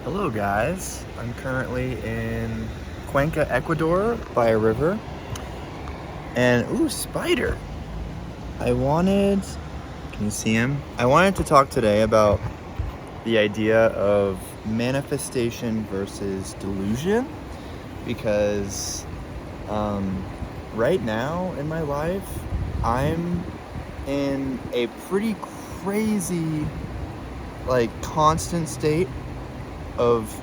Hello guys, I'm currently in Cuenca, Ecuador by a river, and ooh, spider. Can you see him? I wanted to talk today about the idea of manifestation versus delusion because right now in my life, I'm in a pretty crazy, constant state of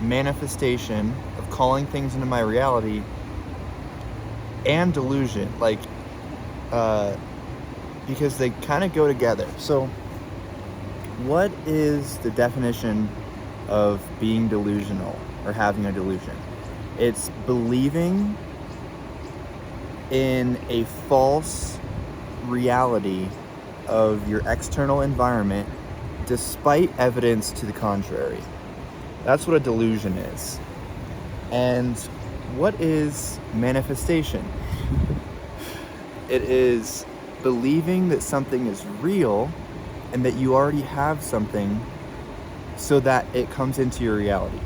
manifestation, of calling things into my reality, and delusion, uh, because they kind of go together. So, what is the definition of being delusional or having a delusion? It's believing in a false reality of your external environment despite evidence to the contrary. That's what a delusion is. And what is manifestation? It is believing that something is real and that you already have something so that it comes into your reality.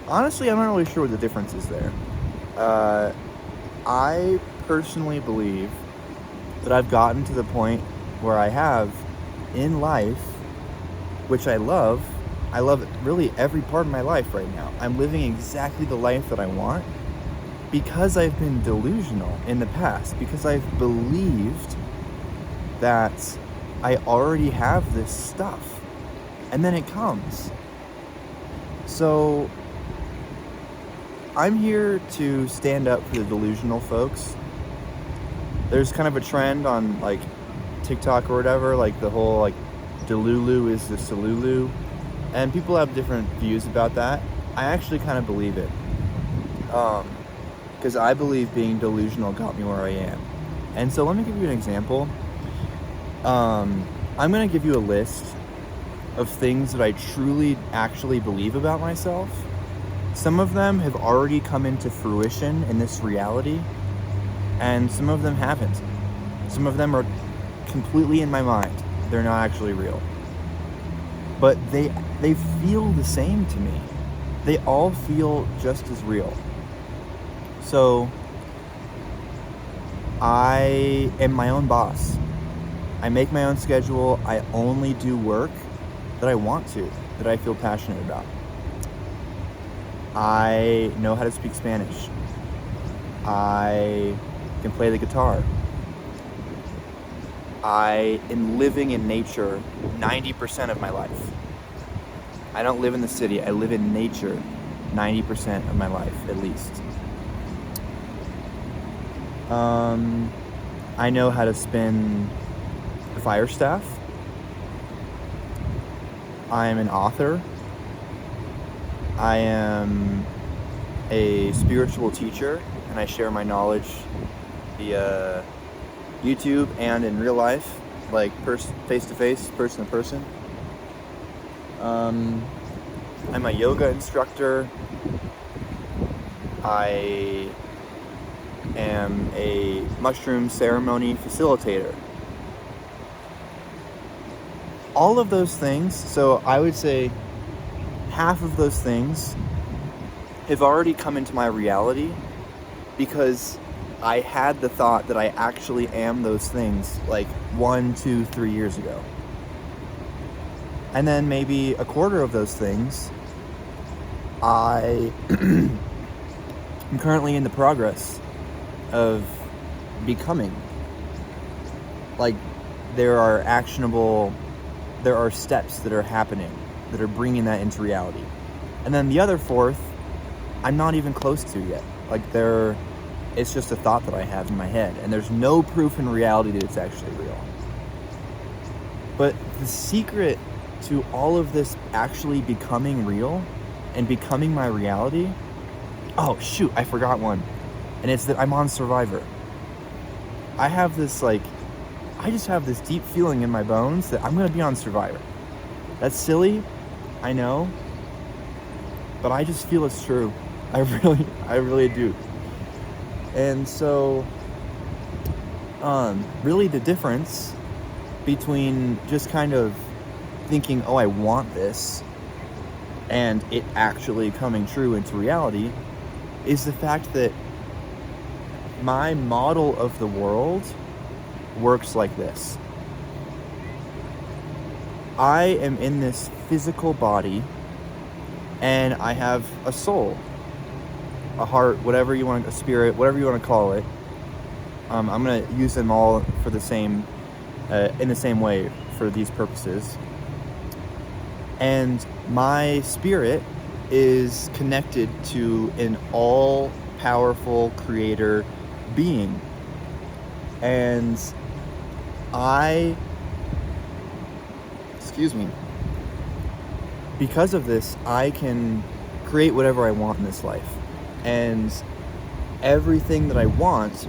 Honestly, I'm not really sure what the difference is there. I personally believe that I've gotten to the point where I have in life, which I love really every part of my life right now. I'm living exactly the life that I want because I've been delusional in the past, because I've believed that I already have this stuff, and then it comes. So I'm here to stand up for the delusional folks. There's kind of a trend on TikTok or whatever, the whole Delulu is the Salulu. And people have different views about that. I actually kind of believe it. Because I believe being delusional got me where I am. And so let me give you an example. I'm going to give you a list of things that I truly actually believe about myself. Some of them have already come into fruition in this reality, and some of them haven't. Some of them are completely in my mind. They're not actually real. But they feel the same to me. They all feel just as real. So I am my own boss. I make my own schedule. I only do work that I want to, that I feel passionate about. I know how to speak Spanish. I can play the guitar. I am living in nature 90% of my life. I don't live in the city. I live in nature 90% of my life, at least. I know how to spin the fire staff. I am an author. I am a spiritual teacher, and I share my knowledge via YouTube and in real life, face-to-face, person-to-person. I'm a yoga instructor. I am a mushroom ceremony facilitator. All of those things, so I would say half of those things have already come into my reality because I had the thought that I actually am those things 1, 2, 3 years ago. And then maybe a quarter of those things I am currently in the progress of becoming. There are steps that are happening that are bringing that into reality. And then the other fourth, I'm not even close to yet. It's just a thought that I have in my head, and there's no proof in reality that it's actually real. But the secret to all of this actually becoming real and becoming my reality, oh shoot, I forgot one. And it's that I'm on Survivor. I just have this deep feeling in my bones that I'm gonna be on Survivor. That's silly, I know, but I just feel it's true. I really do. And so, really the difference between just kind of thinking, oh, I want this, and it actually coming true into reality is the fact that my model of the world works like this. I am in this physical body, and I have a soul, a heart, whatever you want, a spirit, whatever you want to call it. I'm going to use them all for the same, in the same way for these purposes. And my spirit is connected to an all-powerful creator being. And because of this, I can create whatever I want in this life. And everything that I want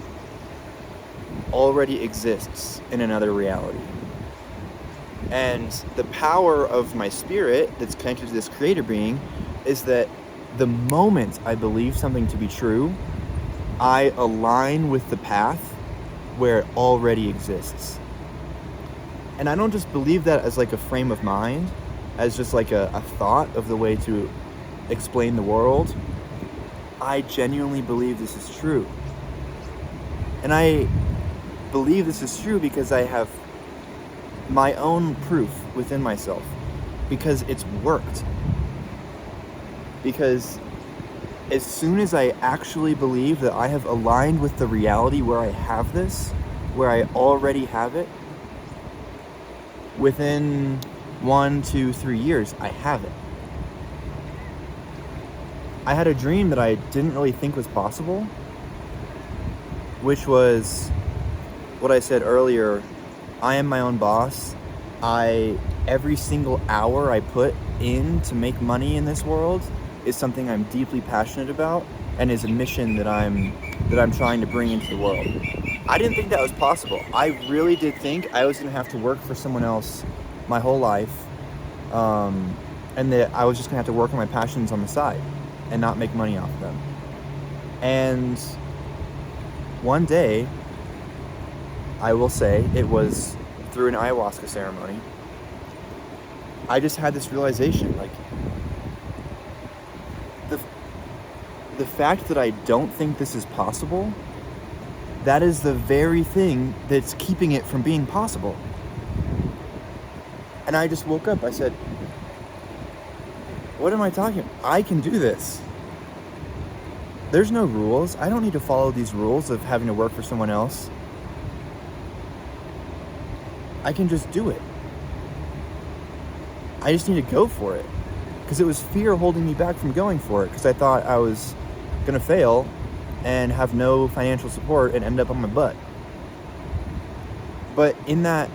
already exists in another reality. And the power of my spirit that's connected to this creator being is that the moment I believe something to be true, I align with the path where it already exists. And I don't just believe that as like a frame of mind, as just like a thought of the way to explain the world. I genuinely believe this is true. And I believe this is true because I have my own proof within myself, because it's worked. Because as soon as I actually believe that I have aligned with the reality where I have this, where I already have it, within 1, 2, 3 years, I have it. I had a dream that I didn't really think was possible, which was what I said earlier. I am my own boss. Every single hour I put in to make money in this world is something I'm deeply passionate about, and is a mission that I'm trying to bring into the world. I didn't think that was possible. I really did think I was going to have to work for someone else my whole life, and that I was just going to have to work on my passions on the side and not make money off of them. And one day, I will say, it was through an ayahuasca ceremony, I just had this realization, like, the fact that I don't think this is possible, that is the very thing that's keeping it from being possible. And I just woke up, I said, what am I talking about? I can do this. There's no rules. I don't need to follow these rules of having to work for someone else. I can just do it. I just need to go for it. Because it was fear holding me back from going for it. Because I thought I was going to fail and have no financial support and end up on my butt. But in that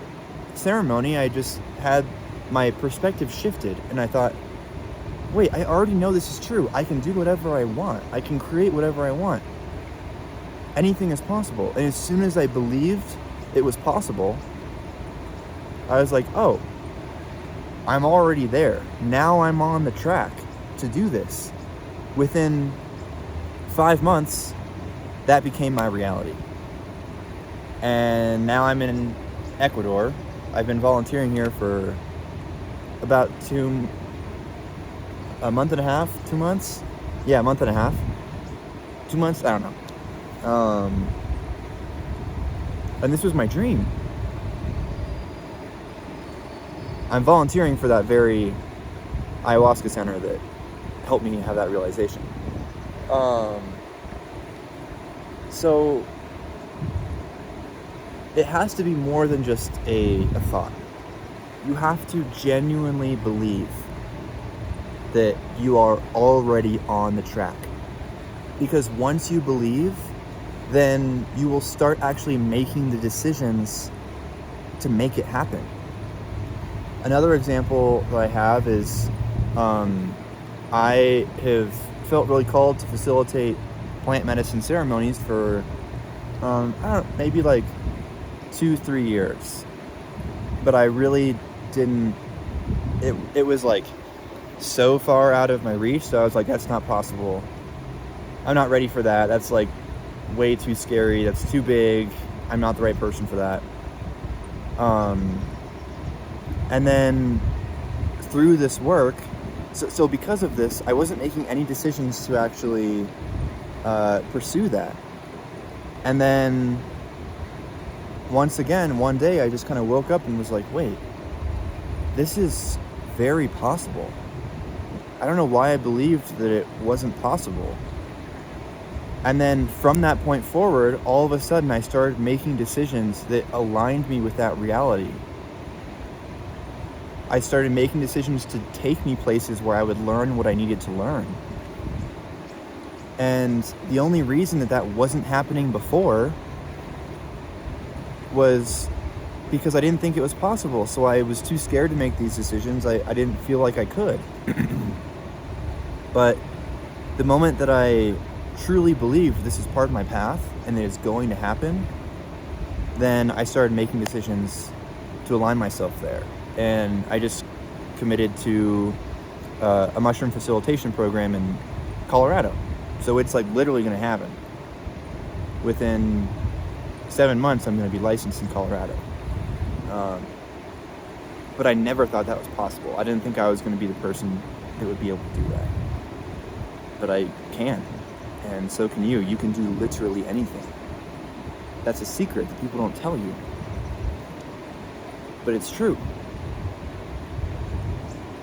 ceremony, I just had my perspective shifted. And I thought, wait, I already know this is true. I can do whatever I want. I can create whatever I want. Anything is possible. And as soon as I believed it was possible, I was like, oh, I'm already there. Now I'm on the track to do this. Within 5 months, that became my reality. And now I'm in Ecuador. I've been volunteering here for about a month and a half, 2 months? Yeah, a month and a half. 2 months? I don't know. And this was my dream. I'm volunteering for that very ayahuasca center that helped me have that realization. So it has to be more than just a thought. You have to genuinely believe that you are already on the track. Because once you believe, then you will start actually making the decisions to make it happen. Another example that I have is I have felt really called to facilitate plant medicine ceremonies for I don't know, maybe like 2-3 years. But I really didn't, it was like so far out of my reach, so I was like, that's not possible. I'm not ready for that. That's like way too scary. That's too big. I'm not the right person for that. And then through this work, So because of this, I wasn't making any decisions to actually pursue that. And then once again, one day I just kind of woke up and was like, wait, this is very possible. I don't know why I believed that it wasn't possible. And then from that point forward, all of a sudden I started making decisions that aligned me with that reality. I started making decisions to take me places where I would learn what I needed to learn. And the only reason that wasn't happening before was because I didn't think it was possible. So I was too scared to make these decisions. I didn't feel like I could. But the moment that I truly believed this is part of my path and that it's going to happen, then I started making decisions to align myself there. And I just committed to a mushroom facilitation program in Colorado. So it's like literally going to happen. Within 7 months, I'm going to be licensed in Colorado. But I never thought that was possible. I didn't think I was going to be the person that would be able to do that. But I can. And so can you. You can do literally anything. That's a secret that people don't tell you. But it's true.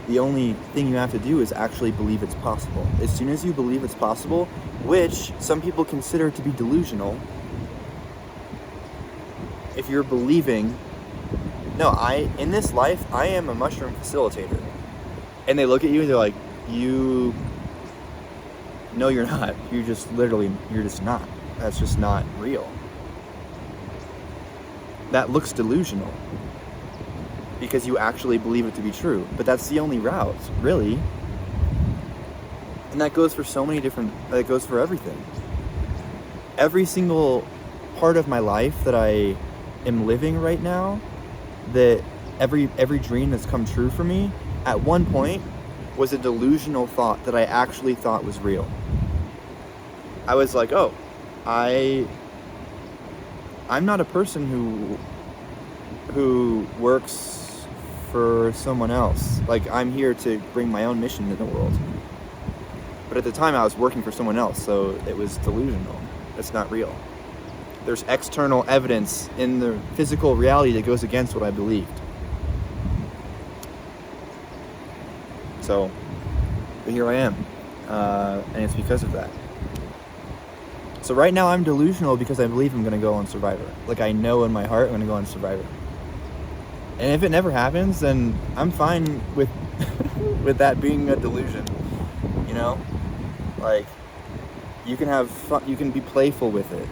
The only thing you have to do is actually believe it's possible. As soon as you believe it's possible, which some people consider to be delusional, if you're believing, in this life, I am a mushroom facilitator. And they look at you and they're like, no, you're not. You're just not. That's just not real. That looks delusional because you actually believe it to be true. But that's the only route, really. And that goes for that goes for everything. Every single part of my life that I am living right now, that every dream that's come true for me, at one point was a delusional thought that I actually thought was real. I was like, oh, I'm not a person who works for someone else. Like, I'm here to bring my own mission to the world. But at the time I was working for someone else, so it was delusional. It's not real. There's external evidence in the physical reality that goes against what I believed. So, but here I am. And it's because of that. So right now I'm delusional because I believe I'm going to go on Survivor. Like, I know in my heart I'm going to go on Survivor. And if it never happens, then I'm fine with with that being a delusion. You know? Like, you can have fun, you can be playful with it.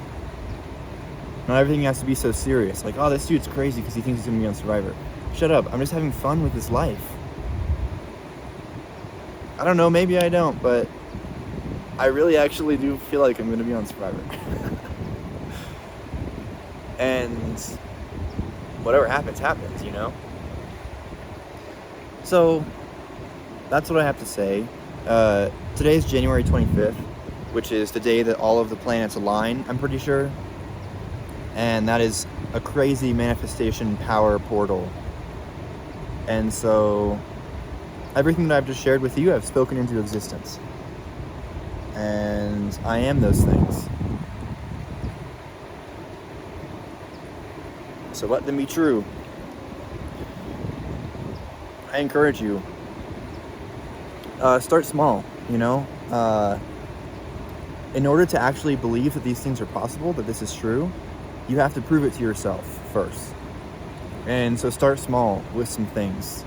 Not everything has to be so serious. Like, oh, this dude's crazy because he thinks he's going to be on Survivor. Shut up. I'm just having fun with this life. I don't know, maybe I don't, but I really actually do feel like I'm going to be on Survivor. And whatever happens, happens, you know? So, that's what I have to say. Today's January 25th, which is the day that all of the planets align, I'm pretty sure. And that is a crazy manifestation power portal. And so, everything that I've just shared with you, I've spoken into existence. And I am those things. So let them be true. I encourage you. Start small, you know? In order to actually believe that these things are possible, that this is true, you have to prove it to yourself first. And so start small with some things.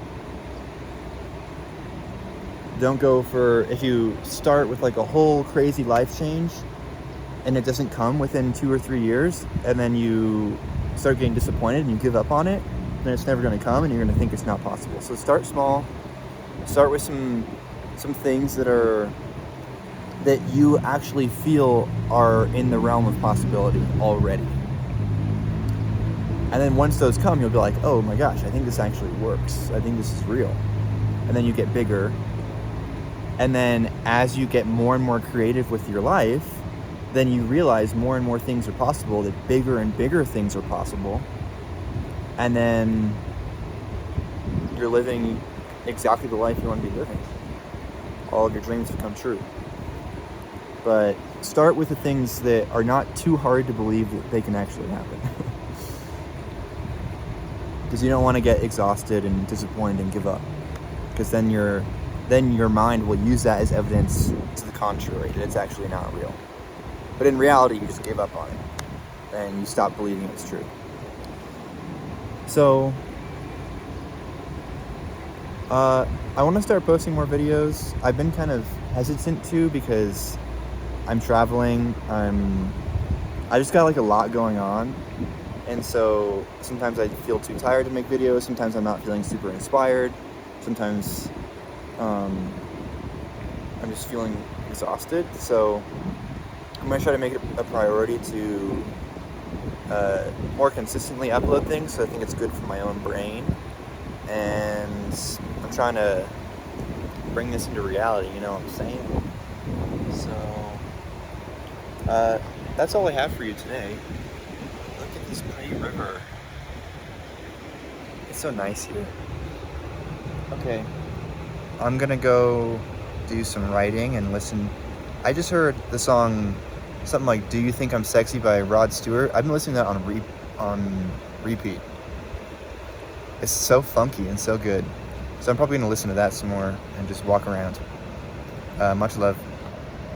Don't go if you start with like a whole crazy life change and it doesn't come within 2 or 3 years, and then you start getting disappointed and you give up on it, then it's never going to come and you're going to think it's not possible. So start small. Start with some things that you actually feel are in the realm of possibility already. And then once those come, you'll be like, oh my gosh, I think this actually works. I think this is real. And then you get bigger. And then as you get more and more creative with your life, then you realize more and more things are possible, that bigger and bigger things are possible. And then you're living exactly the life you want to be living. all of your dreams to come true. But start with the things that are not too hard to believe that they can actually happen. Because you don't want to get exhausted and disappointed and give up. Because then your mind will use that as evidence to the contrary, that it's actually not real. But in reality, you just gave up on it. And you stop believing it's true. So, I want to start posting more videos. I've been kind of hesitant to because I'm traveling. I just got like a lot going on. And so sometimes I feel too tired to make videos. Sometimes I'm not feeling super inspired. Sometimes I'm just feeling exhausted. So I'm going to try to make it a priority to more consistently upload things. So I think it's good for my own brain. And I'm trying to bring this into reality, you know what I'm saying? So that's all I have for you today. Look at this pretty river. It's so nice here. Okay, I'm gonna go do some writing and listen. I just heard the song, something like "Do You Think I'm Sexy" by Rod Stewart. I've been listening to that on repeat. It's so funky and so good. So I'm probably gonna listen to that some more and just walk around. Much love.